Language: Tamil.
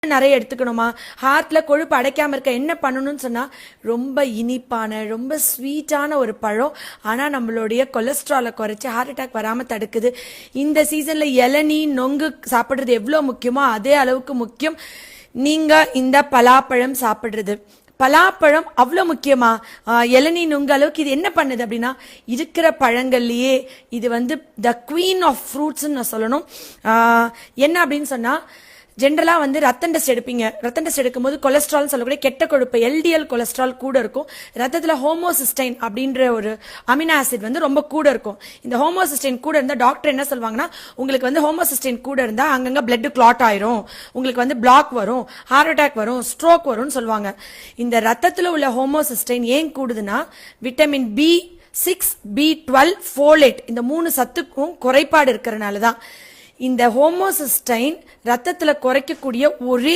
நிறைய எடுத்துக்கணுமா, ஹார்ட்ல கொழுப்பு அடைக்காம இருக்க என்ன பண்ணணும்னு சொன்னா, ரொம்ப இனிப்பான ரொம்ப ஸ்வீட்டான ஒரு பழம். ஆனா நம்மளுடைய கொலஸ்ட்ராலை குறைச்சி ஹார்ட் அட்டாக் வராம தடுக்குது. இந்த சீசன்ல இளநீ நொங்கு சாப்பிடுறது எவ்வளவு முக்கியமோ அதே அளவுக்கு முக்கியம் நீங்க இந்த பலாப்பழம் சாப்பிடுறது. பலாப்பழம் அவ்வளோ முக்கியமா, இளநீ நுங்க அளவுக்கு இது என்ன பண்ணுது அப்படின்னா, இருக்கிற பழங்கள்லயே இது த குவீன் ஆஃப் ஃப்ரூட்ஸ்ன்னு நான் சொல்லணும். என்ன அப்படின்னு சொன்னா, ஜென்ரலா ரத்தம் டெஸ்ட் எடுப்பீங்க. ரத்தம் டெஸ்ட் எடுக்கும்போது கொலஸ்ட்ரால் சொல்லக்கூடிய கெட்ட கொழுப்பு எல்டிஎல் கொலஸ்ட்ரால் கூட இருக்கும். ரத்தத்துல ஹோமோசிஸ்டைன் அப்படின்ற ஒரு அமினோ ஆசிட் ரொம்ப கூட இருக்கும். இந்த ஹோமோசிஸ்டைன் கூட இருந்தா டாக்டர் என்ன சொல்வாங்கன்னா, உங்களுக்கு ஹோமோசிஸ்டைன் கூட இருந்தா அங்கங்க பிளட் கிளாட் ஆயிரும், உங்களுக்கு பிளாக் வரும், ஹார்ட் அட்டாக் வரும், ஸ்ட்ரோக் வரும்னு சொல்லுவாங்க. இந்த ரத்தத்துல உள்ள ஹோமோசிஸ்டைன் ஏன் கூடுதுன்னா, விட்டமின் B6 B12 ஃபோலேட் இந்த 3 சத்துக்கும் குறைபாடு இருக்கிறனால தான். இந்த ஹோமோசிஸ்டைன் ரத்தத்துல குறைக்கக்கூடிய ஒரே